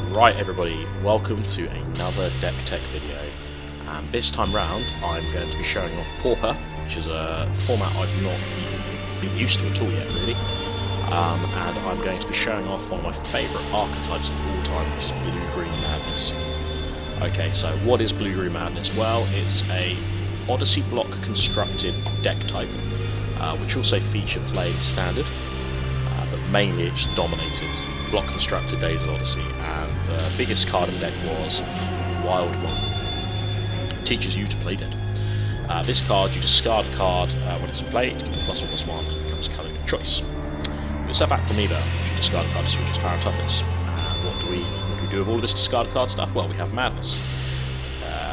Right everybody, welcome to another deck tech video. This time round I'm going to be showing off Pauper, which is a format I've not been used to at all yet really. And I'm going to be showing off one of my favourite archetypes of all time, which is Blue-Green Madness. Okay, so what is Blue-Green Madness? Well, it's a Odyssey Block Constructed deck type, which also featured played standard, but mainly it's dominated Block Constructed Days of Odyssey, and the biggest card in the deck was Wild One. It teaches you to play dead. This card, you discard a card when it's in play, to give it +1/+1, and it becomes colour of your choice. You also have Aquamoeba, which you discard a card to switch its power and toughness. What do we do with all of this discard card stuff? Well, we have Madness.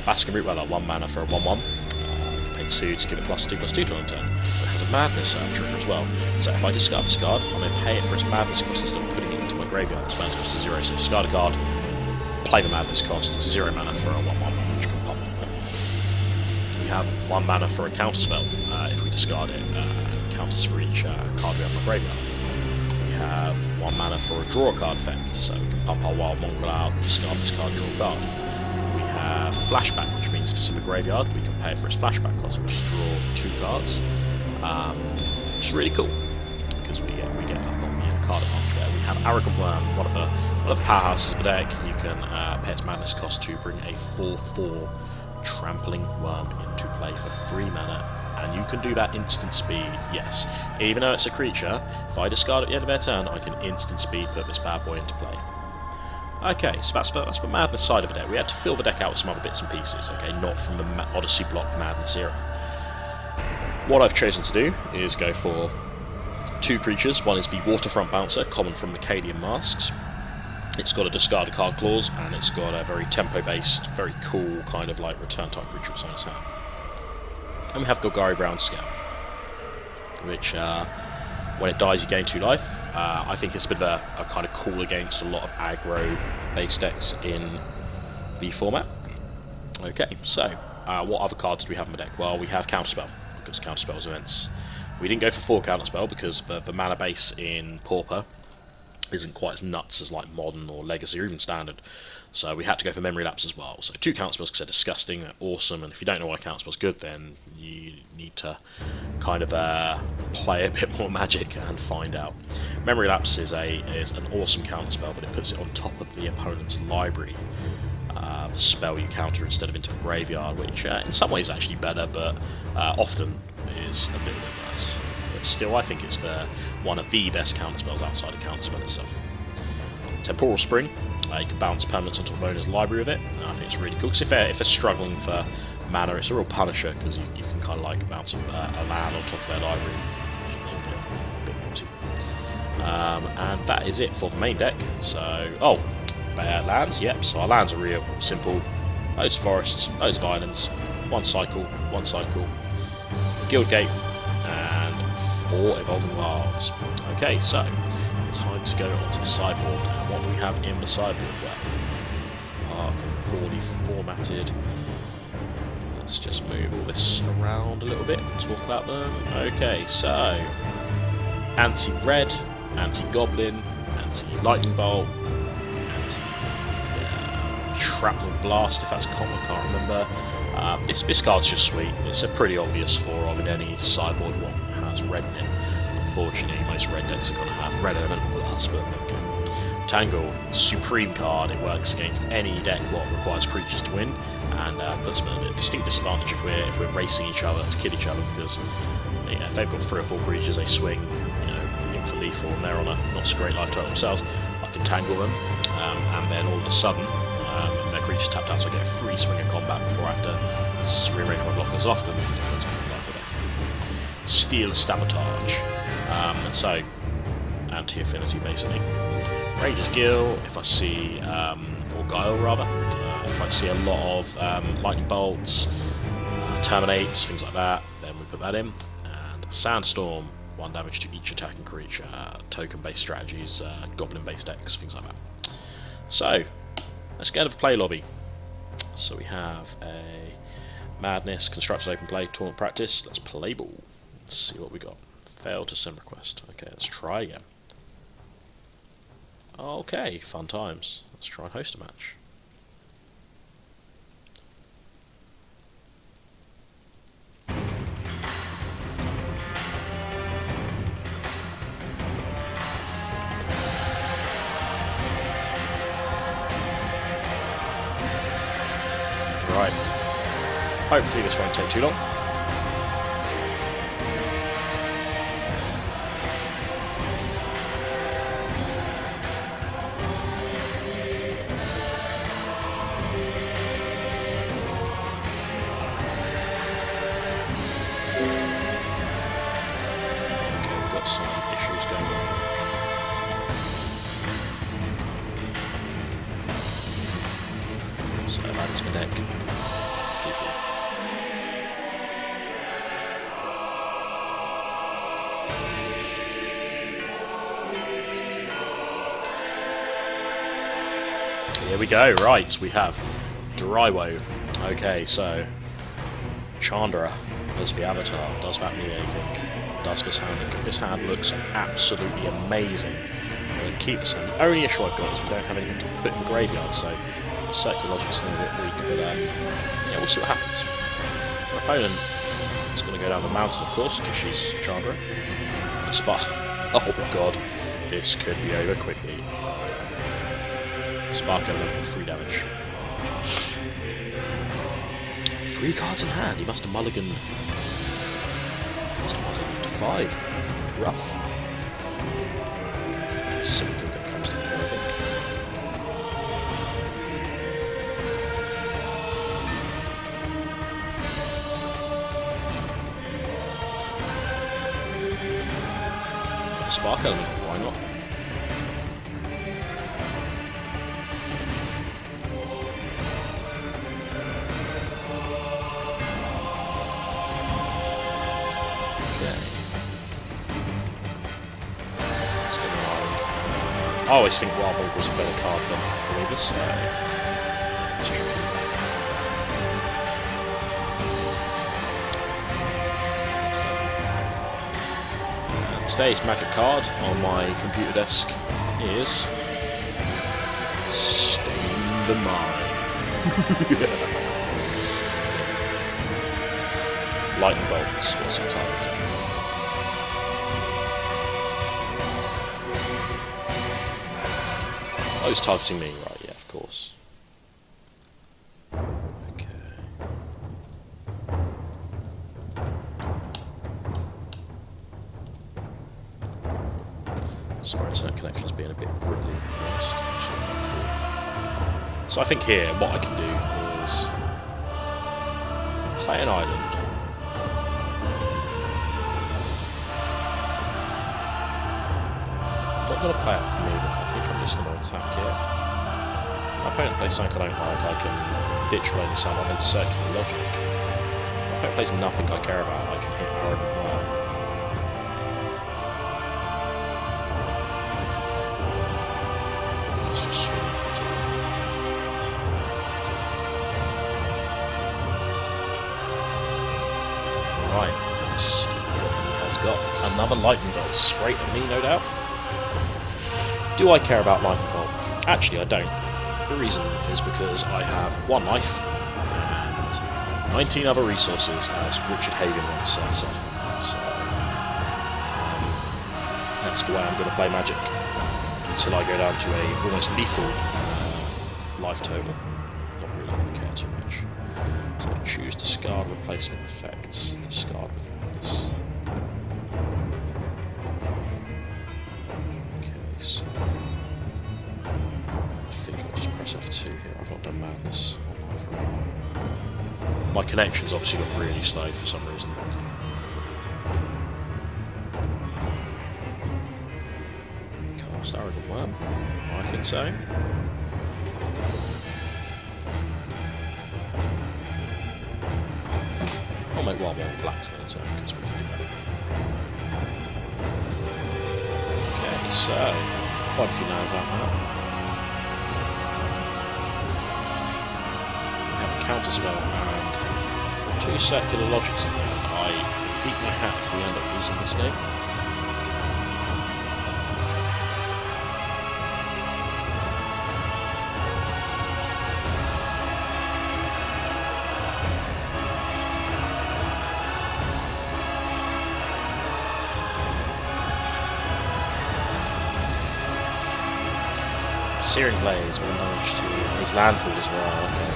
Basking Root Weller, 1 mana for a 1/1. You can pay 2 to give it +2/+2 to on turn. It has a Madness trigger as well. So if I discard this card, I'm going to pay it for its Madness cost instead of putting it into my graveyard. Its Madness cost is 0, so discard a card, play the Madness cost, 0 mana for a 1/1, which can pop. We have 1 mana for a counterspell. If we discard it, counters for each card we have in the graveyard. We have 1 mana for a draw card effect, so we can pump our Wild Mongrel out, discard this card, draw a card. We have Flashback, which means if it's in the graveyard, we can pay it for its Flashback cost, which is draw 2 cards. Which is really cool, because we get a card advantage there. We have Arrogant Worm, one of the powerhouses of the deck. You can pay its Madness cost to bring a 4/4 Trampling Worm into play for 3 mana. And you can do that instant speed, yes. Even though it's a creature, if I discard at the end of their turn, I can instant speed put this bad boy into play. Okay, so that's the Madness side of the deck. We had to fill the deck out with some other bits and pieces, okay, not from the Odyssey Block Madness era. What I've chosen to do is go for 2 creatures. One is the Waterfront Bouncer, common from the Cadian Masks. It's got a discard a card clause, and it's got a very tempo-based, very cool kind of like return type creature on its hand. And we have Golgari Brown Scale, which when it dies you gain 2 life. I think it's a bit of a kind of cool against a lot of aggro-based decks in the format. Okay, so what other cards do we have in the deck? Well, we have Counterspell, because Counterspell is immense. We didn't go for 4 Counterspell because the mana base in Pauper isn't quite as nuts as like Modern or Legacy or even Standard. So we had to go for Memory Lapse as well. So 2 Counterspells because they're disgusting, they're awesome, and if you don't know why Counterspell's good, then you need to kind of play a bit more Magic and find out. Memory Lapse is an awesome Counterspell, but it puts it on top of the opponent's library. The spell you counter instead of into the graveyard, which in some ways is actually better, but often is a little bit worse. But still, I think it's one of the best counterspells outside of Counterspell itself. Temporal Spring, you can bounce permanents on top of owner's library with it. I think it's really cool, because if they're struggling for mana, it's a real punisher, because you can kind of like bounce a land on top of their library, which is a bit naughty. And that is it for the main deck. So, lands, yep, so our lands are real simple. Loads of forests, loads of islands, one cycle, Guildgate, and 4 Evolving Wilds. Okay, so time to go onto the sideboard. And what do we have in the sideboard? Well, apart from poorly formatted, let's just move all this around a little bit and talk about them. Okay, so anti-red, anti-goblin, anti-lightning bolt, Shrapnel Blast, if that's common, I can't remember. This card's just sweet. It's a pretty obvious 4 in any sideboard one has red in it. Unfortunately, most red decks are going to have red Elemental Blast, but okay. Tangle, supreme card. It works against any deck what requires creatures to win, and puts them at a distinct disadvantage if we're racing each other to kill each other, because if they've got 3 or 4 creatures, they swing, in for lethal, and they're on a not so great life total themselves. I can tangle them, and then all of a sudden, their creature's tapped out, so I get a free swing of combat before I have to rearrange my blockers off them. Steel Sabotage. So, anti-affinity basically. Ranger's Gill, if I see, or Guile rather, if I see a lot of lightning bolts, terminates, things like that, then we put that in. And Sandstorm, 1 damage to each attacking creature, token-based strategies, goblin-based decks, things like that. So, let's get into the play lobby. So we have a Madness, Constructed Open Play, Tournament Practice. Let's play ball. Let's see what we got. Failed to send request. Okay, let's try again. Okay, fun times. Let's try and host a match. Right. Hopefully this won't take too long. Some issues going on. So that is my deck. People. Here we go, right, we have Drywo. Okay, so Chandra as the avatar. Does that mean anything? Does this hand look? This hand looks absolutely amazing. I'm going to keep this hand. The only issue I've got is we don't have anything to put in the graveyard, so the circular logic's a little bit weak, but yeah, we'll see what happens. Our opponent is going to go down the mountain, of course, because she's Chandra. The spot. Oh god, this could be over quickly. Spark element for 3 damage. 3 cards in hand, he must have mulliganed. 5. Rough. Simple that comes to me, I think. Spark element, why not? I always think Wild Bog was a better card than Believers, so it's tricky. And today's magic card on my computer desk is Stain the Mind. Lightning Bolts was the target. Oh, he's targeting me, right, yeah, of course. Okay. Sorry, internet connection's being a bit brittly, to be honest. So I think here, what I can do is play an island. I'm not going to play it for me, but I think I'm just going to attack it. My opponent plays something I don't like, I can ditch Flaming Sun and then Circular Logic. My opponent plays nothing I care about, I can hit Horrible Worm. Let's just swing for 2. Right, let's see what he has got. Another Lightning Bolt, straight at me, no doubt. Do I care about Lightning Bolt? Actually, I don't. The reason is because I have 1 life and 19 other resources, as Richard Hagan once said. So that's the way I'm going to play Magic until I go down to a almost lethal life total. Not really going to care too much. So I choose discard replacement effects. Discard effects. So I think I'll just press F2 here. I've not done Madness on either. My connection's obviously got really slow for some reason. Cast Arrogant Worm? I think so. I'll make Wild Worm blacks then, so because we can do that. So, quite a few lands out now. We have a counter spell and 2 circular logics in there. I beat my hat if we end up losing this game. Searing Blaze, 1 damage to his landfall as well, okay.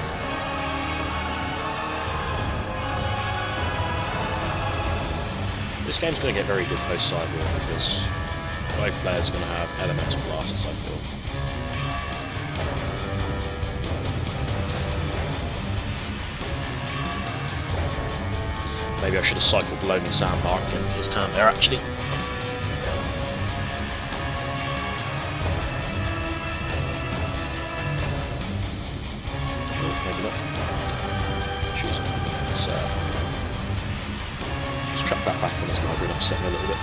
This game's going to get very good post-sideboard because both players are going to have elemental blasts, I feel. Maybe I should have cycled below me Sandbar again for his turn there, actually. Oh, maybe not. Choose. Let's chuck that back on his library and upset him a little bit.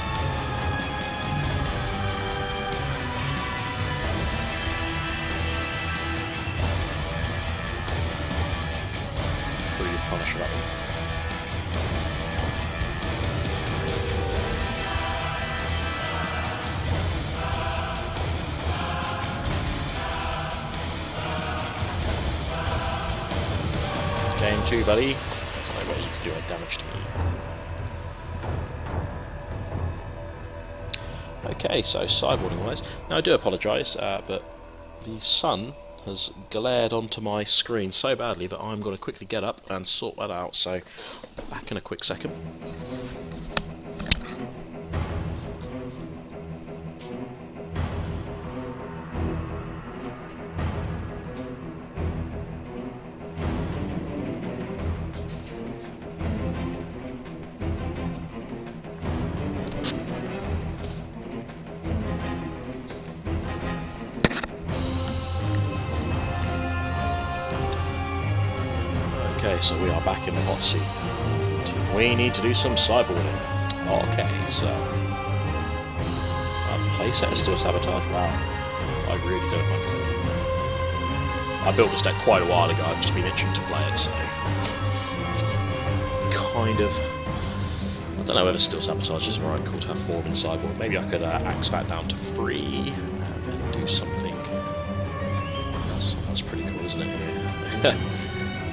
Pretty good punisher, that one. Game 2, buddy. There's no way you can do any damage to me. Okay, so sideboarding wise. Now I do apologise, but the sun has glared onto my screen so badly that I'm going to quickly get up and sort that out, so back in a quick second. Okay, so we are back in the hot seat. We need to do some sideboarding. Okay, so playset is still sabotage. Wow, I really don't like it. I built this deck quite a while ago. I've just been itching to play it, so kind of. I don't know whether still sabotage is the right call to have 4 in sideboard. Maybe I could axe that down to 3 and then do something. That's pretty cool, isn't it? Yeah.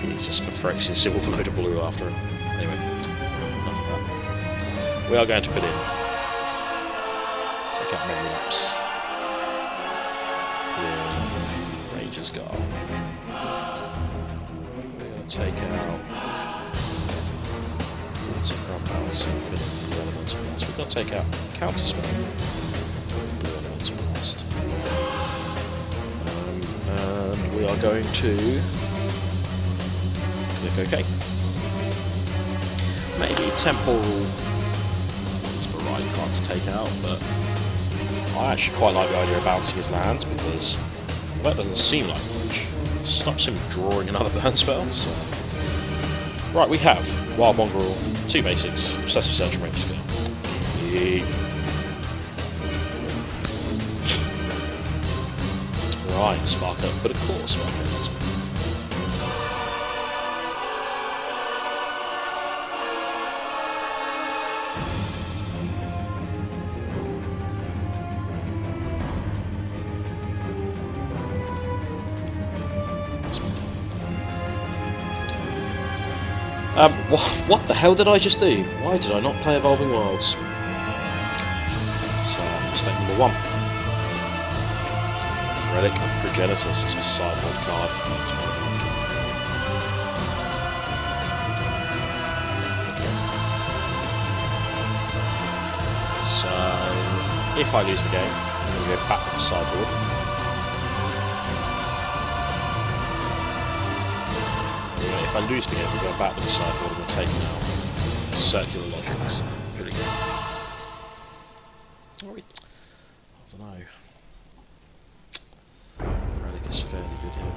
He's just for Phyrexian Silver load of blue after him. Anyway, enough of that. We are going to put in. Take out memory lapse. Put in Ranger's Guard. We're going to take out Water Front House and put in Blue Elemental Blast. We've got to take out Counter Spell. Blue Elemental Blast. And we are going to okay. Maybe Temporal is the right card to take out, but I actually quite like the idea of bouncing his lands because well, that doesn't seem like much. It stops him drawing another burn spell. So. Right, we have Wild Mongrel, 2 basics, Obsessive Search and Range Skill. Right, Spark up, but of course, Spark up. What the hell did I just do? Why did I not play Evolving Wilds? That's mistake number 1. Relic of Progenitus is a sideboard card. So, if I lose the game, I'm going to go back to the sideboard. If I lose the game, we're going back to the sideboard and we're taking out Circular Logics. Pretty good. I don't know. Relic is fairly good here.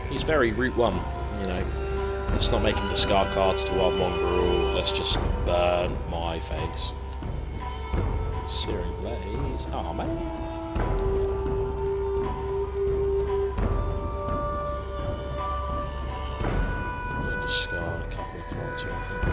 He's very Route 1, you know. Let's not make him discard cards to Wild Mongrel, let's just burn my face. Searing Blaze. Oh man. discard a couple of cards here, I think.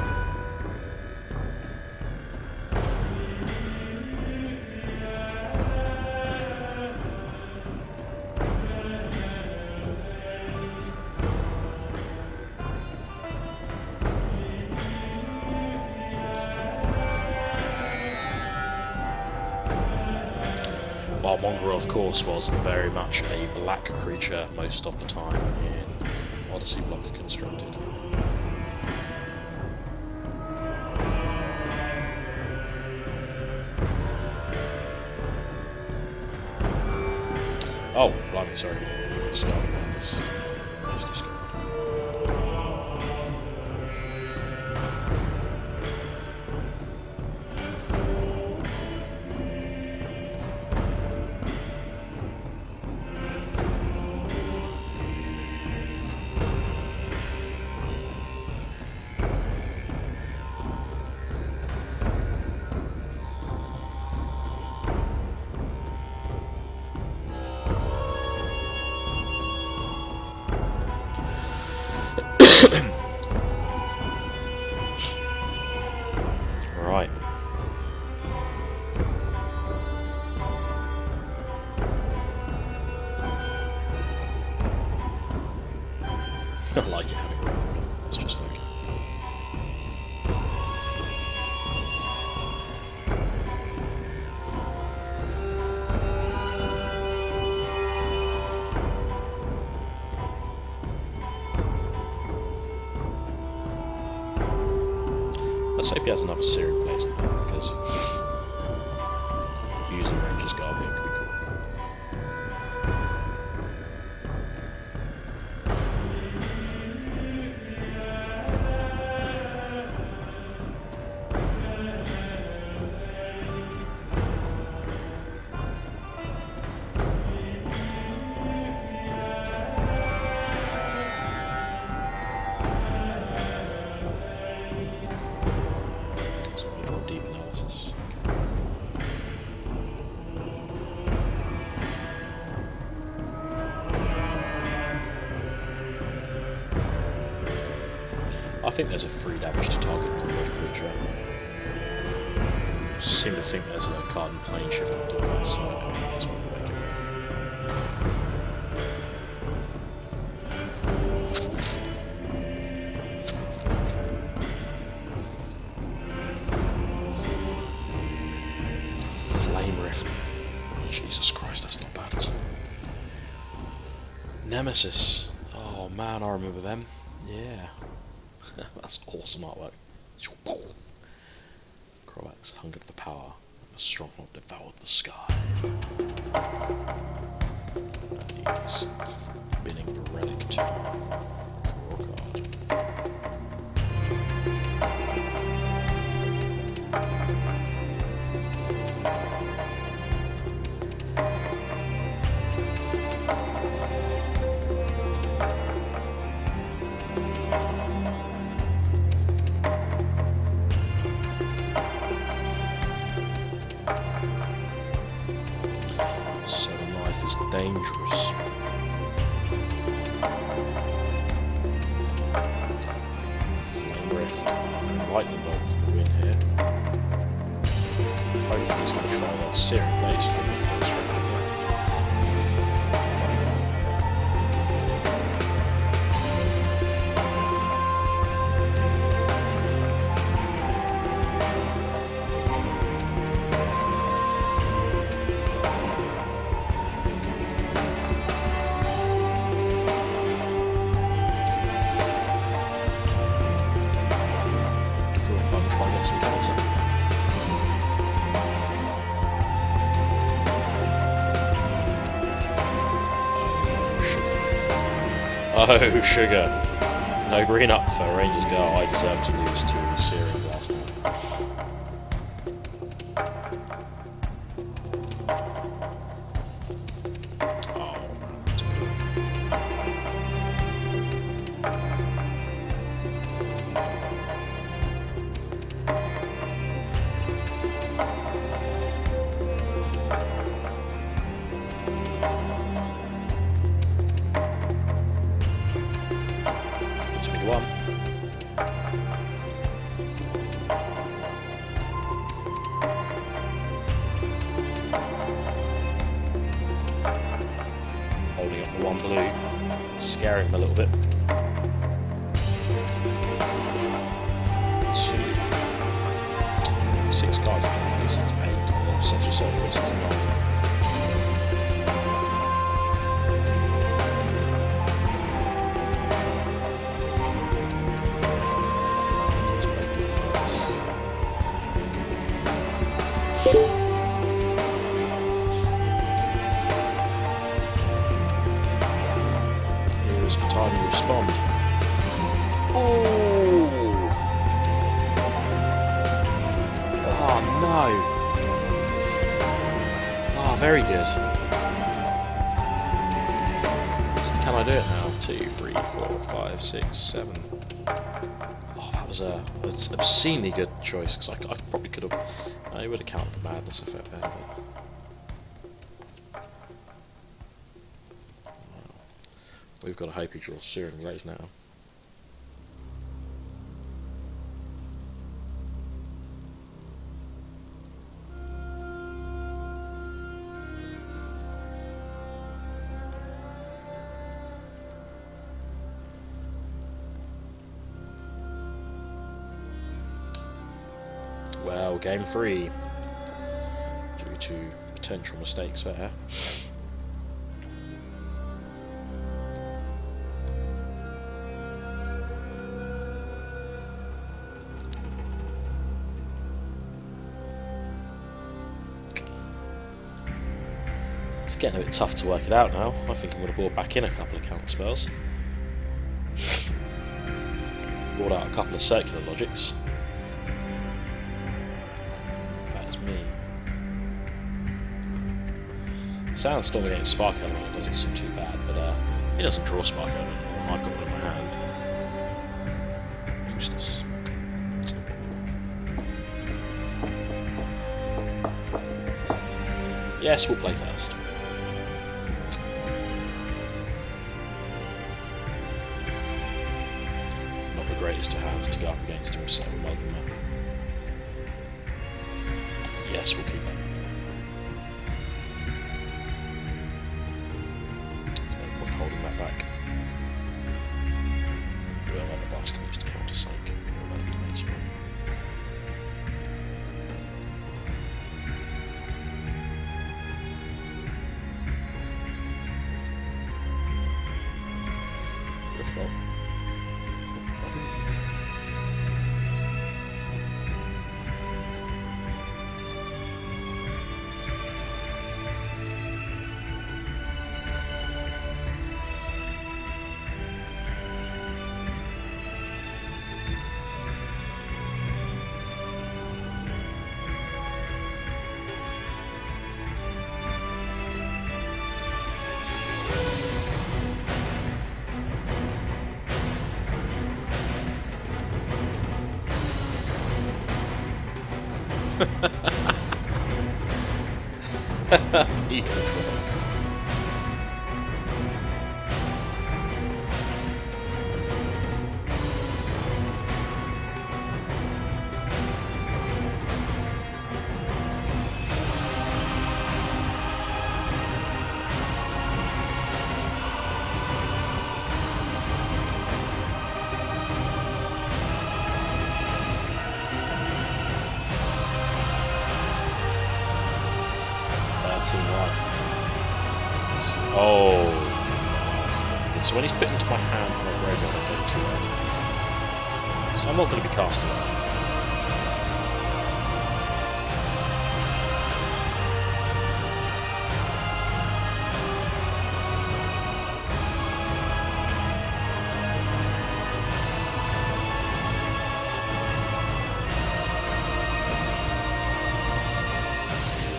While Mongrel, of course, was very much a black creature most of the time in Odyssey Block Constructed. Oh, blimey, sorry. Just discovered. Right. I like it having a recorder. It's just like. Let's hope he has another Searing Blaze now, because using Ranger's Guard here could be cool. Deep analysis. I think there's a 3 damage to target non-red creature. Seem to think there's a card in Plane Shift that will do that, so that's what we're making. Jesus Christ, that's not bad at all. Nemesis. Oh man, I remember them. Yeah. That's awesome artwork. Croax, hunger for the power. The stronghold devoured the sky. And he's binning the relic to draw a card. So life is dangerous. Flame Rift, Lightning Bolt for the win here. Hopefully he's going to try that Searing Blaze for the first round here. Try and get some cards up. Oh, sugar. No green up for Ranger's Guard. I deserve to lose to Searing last time. One. Holding up the one blue, scaring him a little bit. 2, 6 cards, decent 8, obsessive surgery, 9. Here's the time you respond. Oh! Oh no! Oh, very good. So can I do it now? 2, 3, 4, 5, 6, 7. Oh, that was an obscenely good choice, because I probably could have. I would have counted the madness effect there. But... we've got to hope he draws Searing Rays now. Well, game 3, due to potential mistakes there. It's getting a bit tough to work it out now. I think I'm going to board back in a couple of counter spells. Board out a couple of circular logics. Me. Sandstorm against Spark Element doesn't seem too bad, but he doesn't draw Spark Element. I've got one in my hand. Useless. Yes, we'll play first. Not the greatest of hands to go up against him, so we'll welcome that. Yes, we'll keep it. There's no point holding that back. Well, the basket used to counter psych. Eat control. Oh, so when he's put into my hand from a graveyard, I don't too well. So I'm not going to be casting it.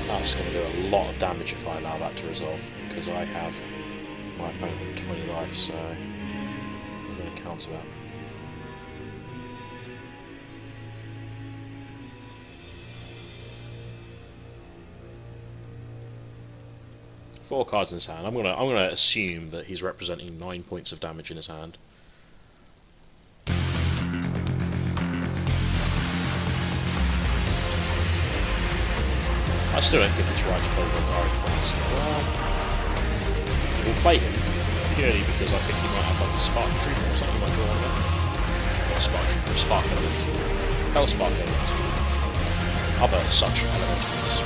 That's going to do a lot of damage if I allow that to resolve, because I have my opponent with 20 life, so I'm going to counter that. Four cards in his hand. I'm gonna assume that he's representing 9 points of damage in his hand. I still don't think it's right to play Golgari twice. Well, we'll play him purely because I think he might have like a Spark Trooper or something like that. Not a Spark Trooper, a Spark Elemental. Hell Spark Elemental. Other such elementals.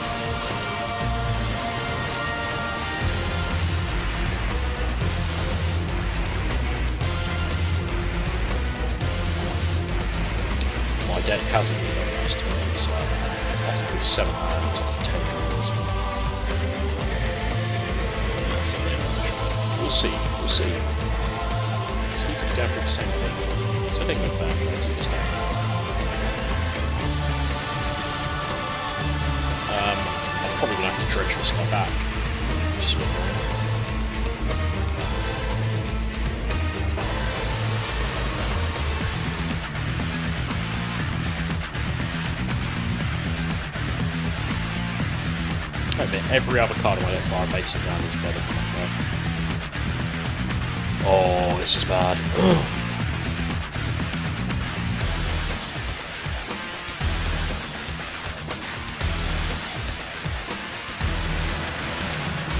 My deck hasn't been very nice to me, so often with 7 hands off 10 draws. That's a bit much. We'll see, we'll see. Because he could go for the same thing. So I think we're bad players at this time. I'm probably going to have to dredge this guy back. Just a bit more. I admit, every other card on my deck bar basic round is better than that card. Oh, this is bad.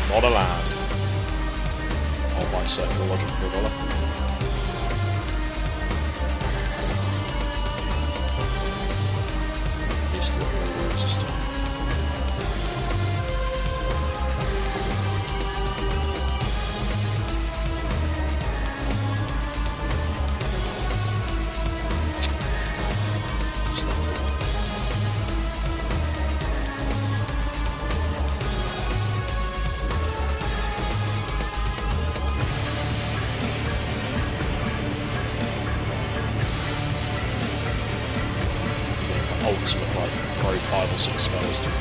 Not a land. Oh, by circle logic for $1. At least what the rules this time. Ultimate, like, throw 5 or 6 spells to it.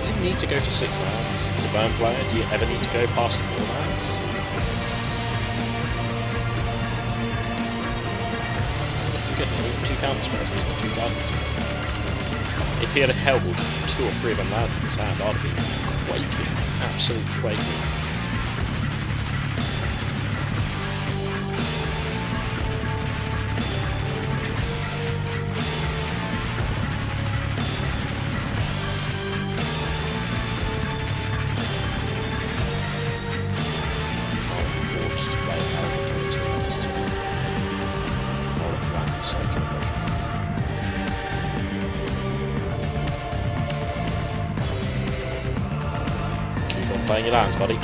Does he need to go to 6 lands? As a burn player, do you ever need to go past 4 lands? You're getting even 2 counter spells, he's got 2 cards. If he had held 2 or 3 of them lands in his hand, I'd have been quaking. Absolutely quaking. Playing your lands, buddy.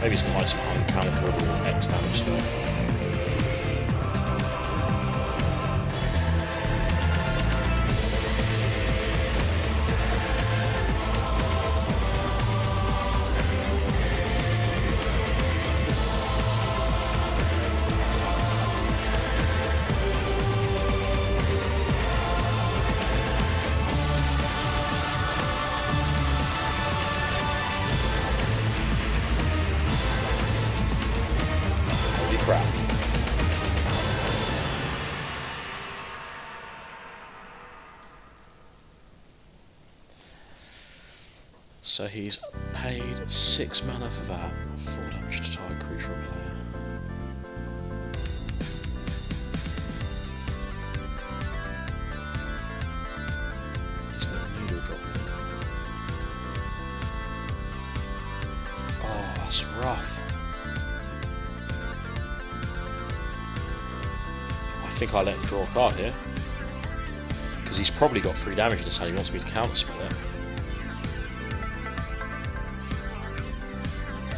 Maybe he's got like some uncounterable X damage still. Crap. So he's paid 6 mana for that, 4 damage to target creature or player. He's got a needle drop. Oh, that's rough. I think I let him draw a card here because he's probably got 3 damage in his hand. He wants me to counter spell it.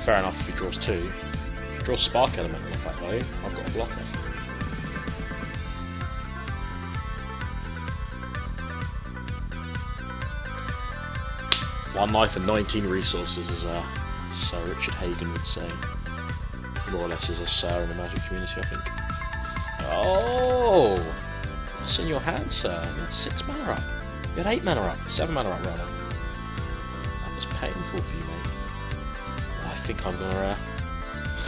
Fair enough if he draws 2. Draws Spark Element off that value. I've got a blocker. One life and 19 resources, as Sir Richard Hagan would say. More or less as a Sir in the Magic community, I think. Oh! What's in your hand, sir? You had 6 mana up. You had 8 mana up. 7 mana up, rather. That was painful for you, mate. I think I'm gonna,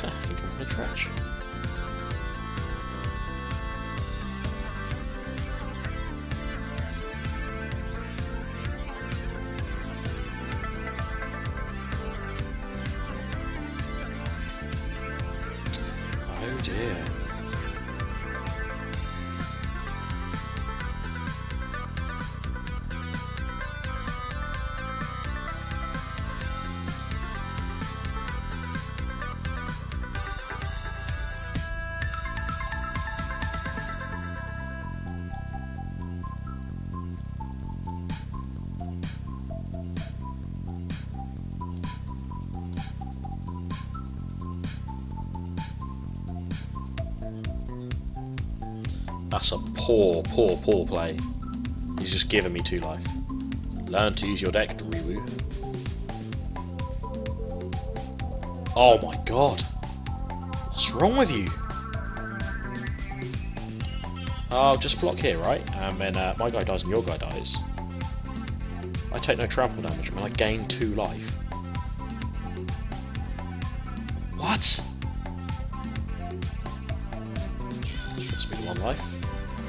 I think I'm gonna trash. Oh dear. That's a poor play. He's just giving me 2 life. Learn to use your deck, Drewu. Oh my god. What's wrong with you? Oh, just block here, right? And then my guy dies and your guy dies. I take no trample damage, and I gain 2 life. What? Gives me 1 life.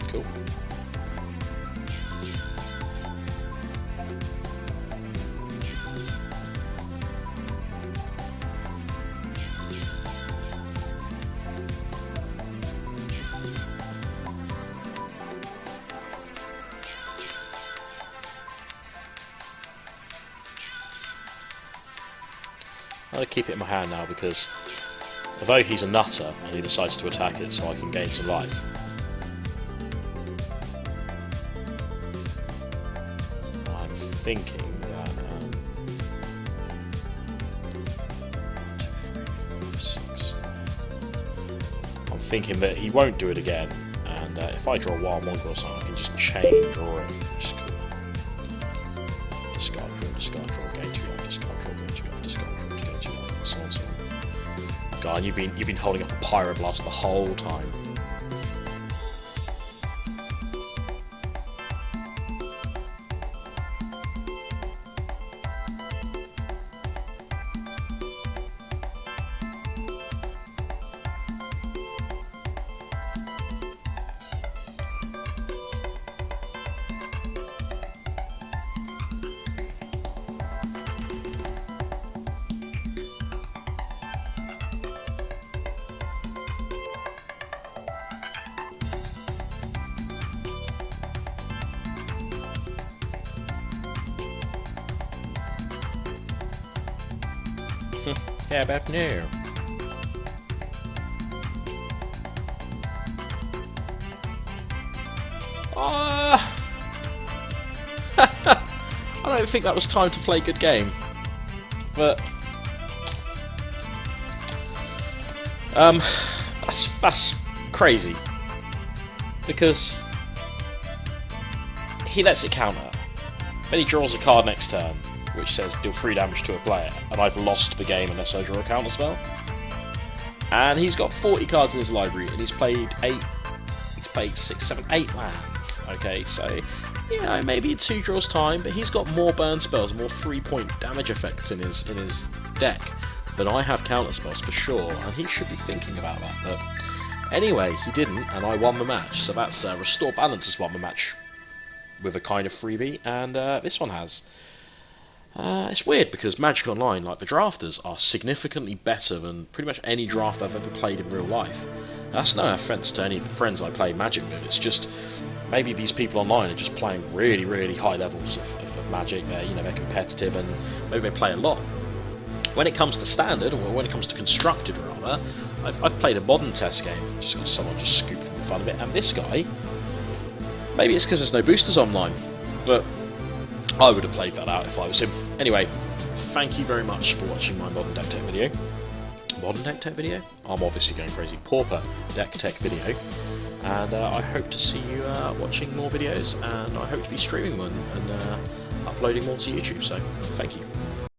Cool. I'm going to keep it in my hand now because although he's a nutter and he decides to attack it so I can gain some life. I'm thinking that 2, 3, 4, 6. I'm thinking that he won't do it again, and if I draw a Wild Mongrel or something I can just chain draw it. Just cool. Discard draw, gain 2 life, discard draw, gain 2 life, discard draw, gain 2 life, and so on, so on. God, you've been holding up a Pyroblast the whole time. How about now? I don't think that was time to play good game, but that's crazy because he lets it counter, then he draws a card next turn which says deal 3 damage to a player, and I've lost the game unless I draw a counter spell. And he's got 40 cards in his library, and he's played 6, 7, 8 lands. Okay, so you know, maybe in 2 draws time, but he's got more burn spells, more 3-point damage effects in his deck than I have counter spells for sure, and he should be thinking about that. But anyway, he didn't, and I won the match. So that's Restore Balance has won the match with a kind of freebie, and this one has. It's weird because Magic Online, like the drafters, are significantly better than pretty much any draft I've ever played in real life. That's no offence to any of the friends I play Magic with, it's just maybe these people online are just playing really, really high levels of Magic. They're competitive and maybe they play a lot. When it comes to Standard, or when it comes to Constructed rather, I've played a modern test game, just got someone just scooped for the fun of it, and this guy, maybe it's because there's no boosters online, but I would have played that out if I was him. Anyway, thank you very much for watching my Modern Deck Tech video. Modern Deck Tech video? I'm obviously going crazy. Pauper Deck Tech video. And I hope to see you watching more videos, and I hope to be streaming one and uploading more to YouTube, so thank you.